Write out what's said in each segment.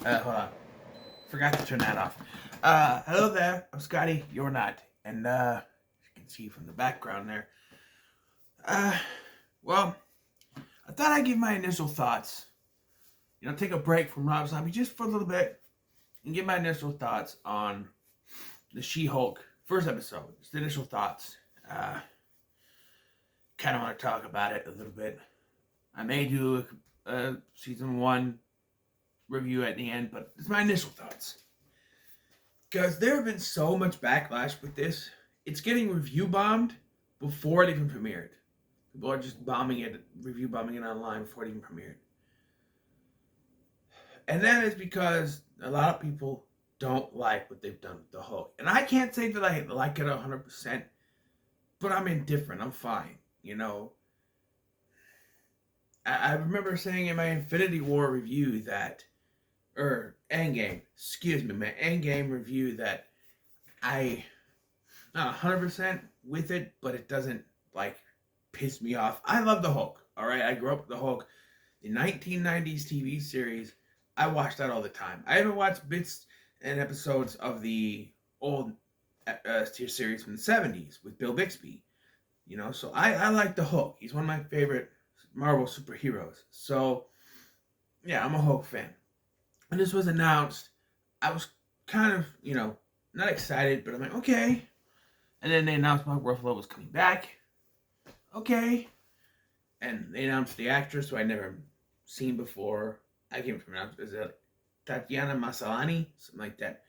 Hold on. Forgot to turn that off. Hello there. I'm Scotty. You're not. And, as you can see from the background there. Uh, well, I thought I'd give my initial thoughts. Take a break from Rob Zombie just for a little bit and give my initial thoughts on the She-Hulk first episode. Just the initial thoughts. Kind of want to talk about it a little bit. I may do a season 1 review at the end, but it's my initial thoughts. Because there have been so much backlash with this. It's getting review bombed before it even premiered. People are just review bombing it online before it even premiered. And that is because a lot of people don't like what they've done with the Hulk. And I can't say that I like it 100%, but I'm indifferent. I'm fine. I remember saying in my Infinity War review that, or Endgame, my Endgame review that I not 100% with it, but it doesn't piss me off. I love the Hulk. All right, I grew up with the Hulk. The 1990s TV series, I watched that all the time. I even watched bits and episodes of the old series from the 70s with Bill Bixby. So I like the Hulk. He's one of my favorite Marvel superheroes. So yeah, I'm a Hulk fan. And this was announced, I was kind of, not excited, but I'm like, okay. And then they announced Mark Ruffalo was coming back. Okay. And they announced the actress who I'd never seen before. I can't pronounce it. Is it Tatiana Maslany? Something like that.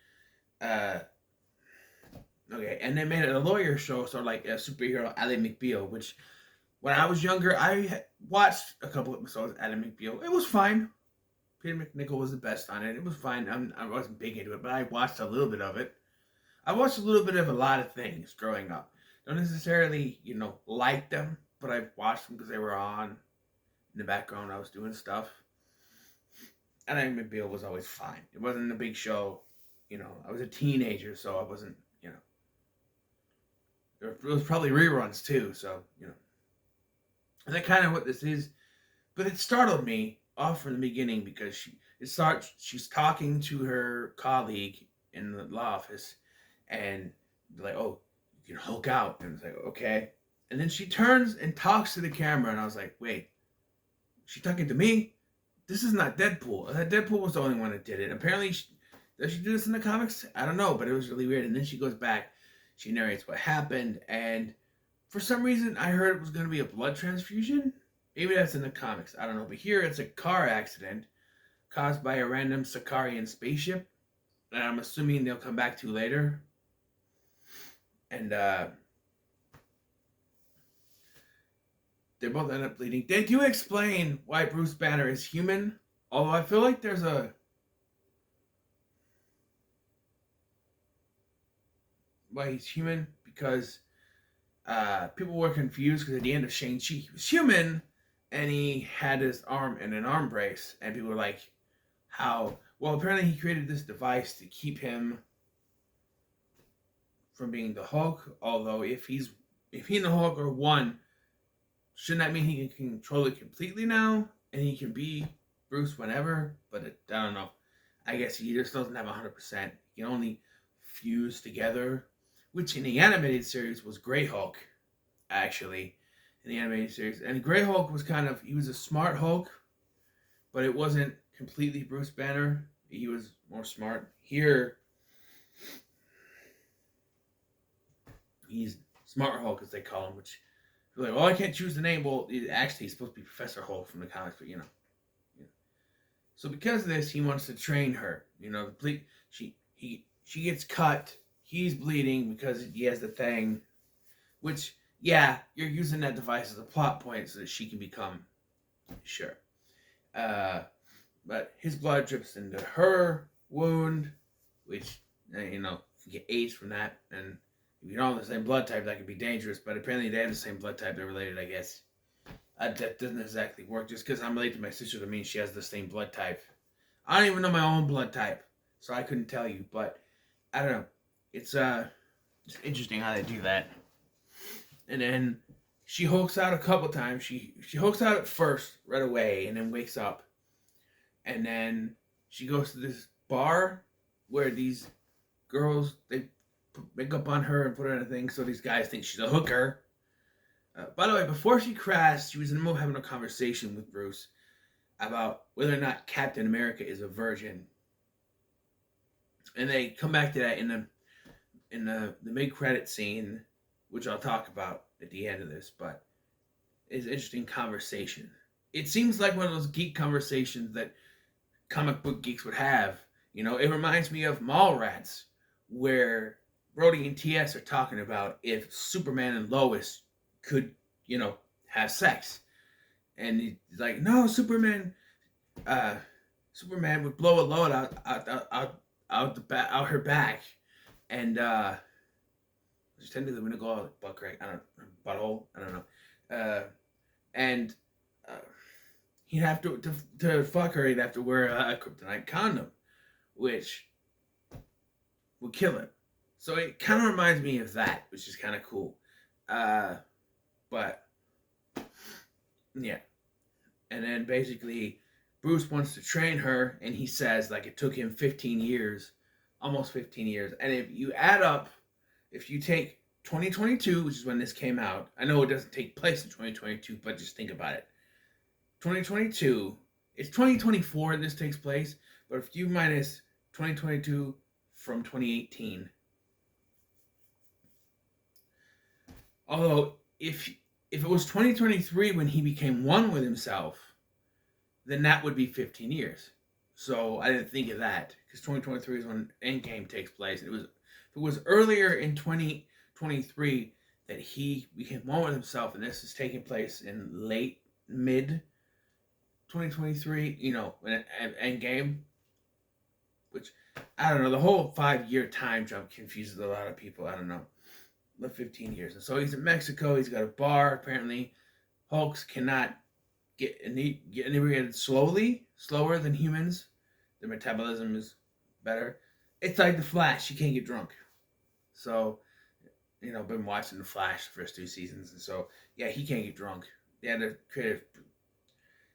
Okay. And they made it a lawyer show, sort of like a superhero, Ally McBeal, which when I was younger, I watched a couple episodes of Ally McBeal. It was fine. Peter McNichol was the best on it. It was fine. I wasn't big into it, but I watched a little bit of it. I watched a little bit of a lot of things growing up. Don't necessarily, like them, but I watched them because they were on in the background. I was doing stuff. And I think McBeal was always fine. It wasn't a big show. I was a teenager, so I wasn't, There was probably reruns too, so, And that's kind of what this is. But it startled me off from the beginning because she's talking to her colleague in the law office, and they're like, "Oh, you can Hulk out," and it's like, "Okay." And then she turns and talks to the camera, and I was like, "Wait, she talking to me? This is not Deadpool. Deadpool was the only one that did it. Apparently, does she do this in the comics? I don't know, but it was really weird." And then she goes back, she narrates what happened, and for some reason, I heard it was going to be a blood transfusion. Maybe that's in the comics. I don't know. But here it's a car accident caused by a random Sakarian spaceship that I'm assuming they'll come back to later. And they both end up bleeding. They do explain why Bruce Banner is human. Although I feel like there's why he's human. Because people were confused because at the end of Shang-Chi, he was human. And he had his arm in an arm brace. And people were like, how? Well, apparently he created this device to keep him from being the Hulk. Although if he and the Hulk are one, shouldn't that mean he can control it completely now? And he can be Bruce whenever? But I don't know. I guess he just doesn't have 100%. He can only fuse together. Which in the animated series was Grey Hulk, actually. In the animated series. And Grey Hulk was he was a smart Hulk, but it wasn't completely Bruce Banner. He was more smart. Here, he's Smart Hulk, as they call him, which, like, I can't choose the name. Well, actually, he's supposed to be Professor Hulk from the comics, but, So because of this, he wants to train her. She gets cut. He's bleeding because he has the thing, which... Yeah, you're using that device as a plot point so that she can become sure. But his blood drips into her wound, which, you can get AIDS from that. And if you don't have the same blood type, that could be dangerous. But apparently they have the same blood type. They're related, I guess. That doesn't exactly work. Just because I'm related to my sister doesn't mean she has the same blood type. I don't even know my own blood type. So I couldn't tell you. But, I don't know. It's interesting how they do that. And then she hulks out a couple times. She hulks out at first right away and then wakes up. And then she goes to this bar where these girls, they put makeup on her and put her in a thing, so these guys think she's a hooker. By the way, before she crashed, she was in the middle of having a conversation with Bruce about whether or not Captain America is a virgin, and they come back to that in the mid credit scene, which I'll talk about at the end of this. But it's an interesting conversation. It seems like one of those geek conversations that comic book geeks would have. You know, it reminds me of Mallrats, where Brody and TS are talking about if Superman and Lois could, have sex. And he's like, no, Superman would blow a load out her back, and just tend to the window go butt crack. I don't butthole. I don't know. And he'd have to fuck her. He'd have to wear a kryptonite condom, which would kill him. So it kind of reminds me of that, which is kind of cool. But yeah, and then basically Bruce wants to train her, and he says like it took him 15 years, almost 15 years. And if you add up, if you take 2022, which is when this came out, I know it doesn't take place in 2022, but just think about it. 2022, it's 2024 and this takes place, but if you minus 2022 from 2018, although if it was 2023 when he became one with himself, then that would be 15 years. So I didn't think of that, because 2023 is when Endgame takes place. If it was earlier in 2023 that he became one with himself, and this is taking place in mid 2023, when Endgame, which, I don't know, the whole 5-year time jump confuses a lot of people. I don't know. 15 years. And so he's in Mexico. He's got a bar, apparently. Hulks cannot get inebriated slower than humans. Their metabolism is better. It's like the Flash. You can't get drunk. So, I've been watching the Flash the first 2 seasons, and so, yeah, he can't get drunk. They had to create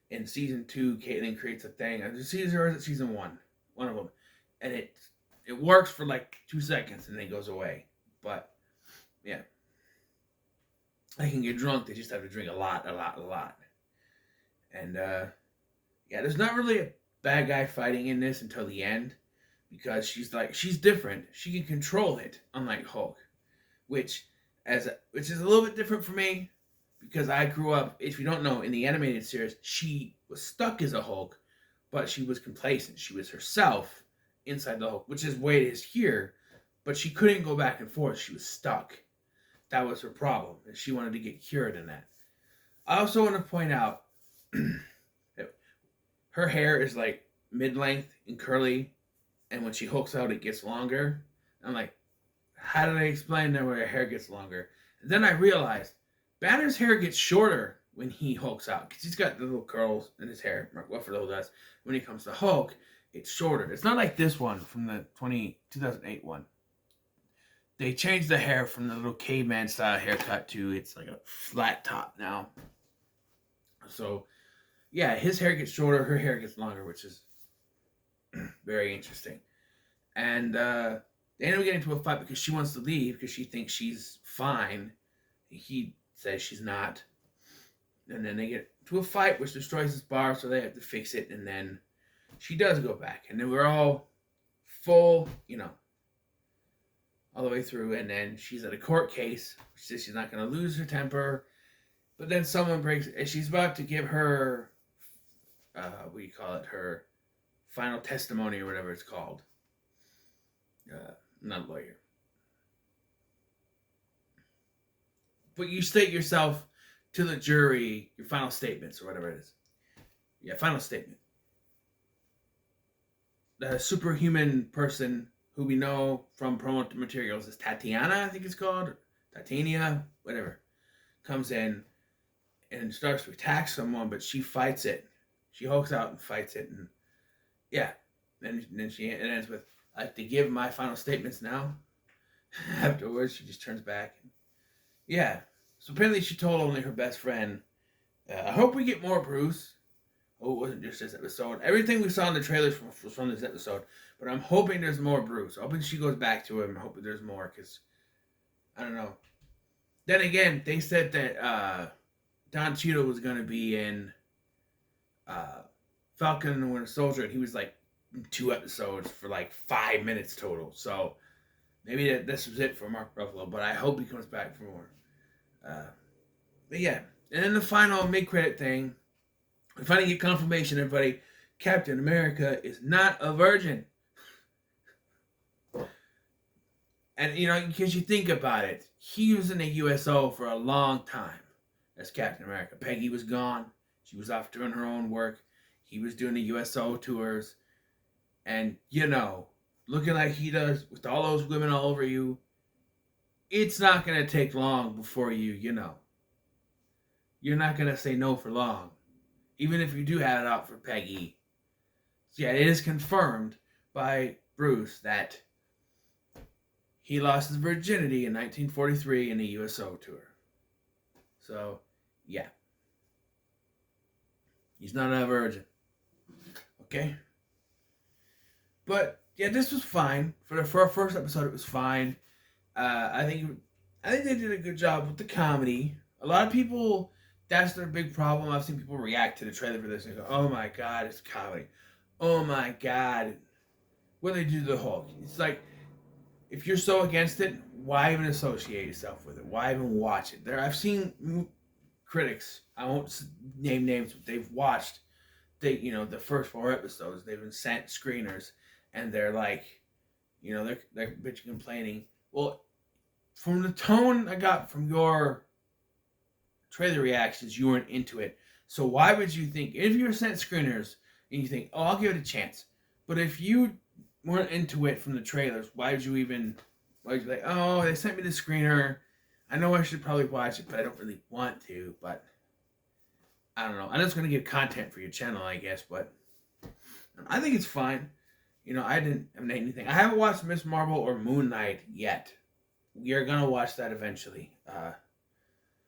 in season 2, Caitlin creates a thing. Is it season, or is it season 1? One of them. And it works for like 2 seconds, and then it goes away. But yeah, they can get drunk. They just have to drink a lot. And there's not really a bad guy fighting in this until the end, because she's different. She can control it, unlike Hulk, which is a little bit different for me, because I grew up, if you don't know, in the animated series, she was stuck as a Hulk, but she was complacent. She was herself inside the Hulk, which is the way it is here, but she couldn't go back and forth. She was stuck. That was her problem, and she wanted to get cured in that. I also want to point out that her hair is like mid-length and curly, and when she hulks out, it gets longer. I'm like, how do they explain that where her hair gets longer? And then I realized Banner's hair gets shorter when he hulks out, because he's got the little curls in his hair. Mark Ruffalo does. When he comes to Hulk, it's shorter. It's not like this one from the 2008 one. They changed the hair from the little caveman style haircut to it's like a flat top now. So, yeah, his hair gets shorter, her hair gets longer, which is very interesting. And they end up getting into a fight because she wants to leave because she thinks she's fine. He says she's not. And then they get to a fight which destroys his bar, so they have to fix it. And then she does go back. And then we're all full, all the way through, and then she's at a court case. She says she's not going to lose her temper, but then someone breaks, and she's about to give her, her final testimony or whatever it's called. Not a lawyer. But you state yourself to the jury, your final statements or whatever it is. Yeah, final statement. The superhuman person who we know from promo materials is Tatiana, I think it's called. Titania, whatever. Comes in and starts to attack someone, but she fights it. She hulks out and fights it. And yeah. Then it ends with, I have to give my final statements now. Afterwards, she just turns back. Yeah. So apparently she told only her best friend, I hope we get more Bruce. Oh, it wasn't just this episode. Everything we saw in the trailers was from this episode. But I'm hoping there's more Bruce. I'm hoping she goes back to him. I'm hoping there's more, because I don't know. Then again, they said that Don Cheadle was going to be in uh, Falcon and the Winter Soldier, and he was like in 2 episodes for like 5 minutes total. So maybe this was it for Mark Ruffalo, but I hope he comes back for more. But yeah, and then the final mid-credit thing, we finally get confirmation, everybody, Captain America is not a virgin. And, you know, because you think about it, he was in the USO for a long time as Captain America. Peggy was gone. She was off doing her own work. He was doing the USO tours. And, you know, looking like he does with all those women all over you, it's not going to take long before you know. You're not going to say no for long. Even if you do have it out for Peggy. So yeah, it is confirmed by Bruce that he lost his virginity in 1943 in the USO tour. So, yeah. He's not a virgin. Okay? But, yeah, this was fine. For our first episode, it was fine. I think they did a good job with the comedy. A lot of people, that's their big problem. I've seen people react to the trailer for this and go, oh my God, it's comedy. Oh my God. When they do the Hulk. It's like, if you're so against it, why even associate yourself with it? Why even watch it? I've seen critics, I won't name names, but they've watched the first 4 episodes. They've been sent screeners, and they're like, they're bitching, complaining. Well, from the tone I got from your trailer reactions, you weren't into it. So why would you think, if you were sent screeners and you think, oh, I'll give it a chance, but if you weren't into it from the trailers, why would you be like, oh, they sent me the screener, I know I should probably watch it, but I don't really want to. But I don't know, I'm just going to give content for your channel, I guess. But I think it's fine. I didn't have anything. I haven't watched Miss Marvel or Moon Knight yet. We are going to watch that eventually.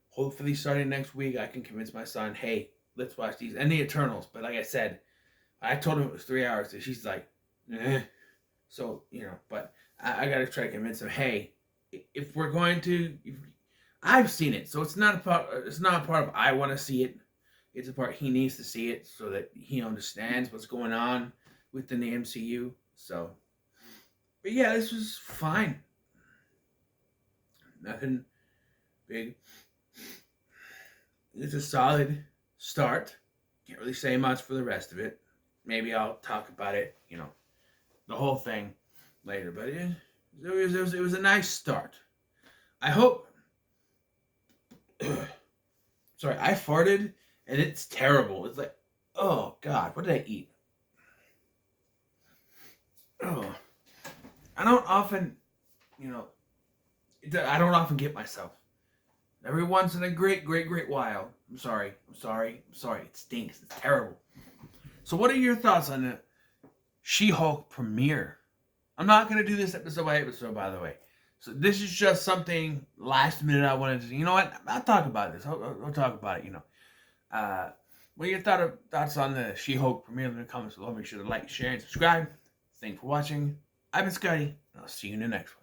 Hopefully starting next week I can convince my son, hey, let's watch these, and the Eternals. But like I said, I told him it was 3 hours, and she's like, eh. So, but I got to try to convince him, hey, if we're going to, I've seen it, so it's not a part of I want to see it. It's a part he needs to see it so that he understands what's going on within the MCU. So, but yeah, this was fine. Nothing big. It's a solid start. Can't really say much for the rest of it. Maybe I'll talk about it, the whole thing later. But it was a nice start. I hope. Sorry, I farted and it's terrible. It's like, oh God, what did I eat? Oh, I don't often, I don't often get myself. Every once in a great while. I'm sorry. It stinks. It's terrible. So what are your thoughts on the She-Hulk premiere? I'm not going to do this episode by episode, by the way. So this is just something last minute I wanted to... You know what? I'll talk about this. I'll talk about it, What are your thoughts on the She-Hulk premiere in the comments below? Make sure to like, share, and subscribe. Thanks for watching. I've been Scotty, and I'll see you in the next one.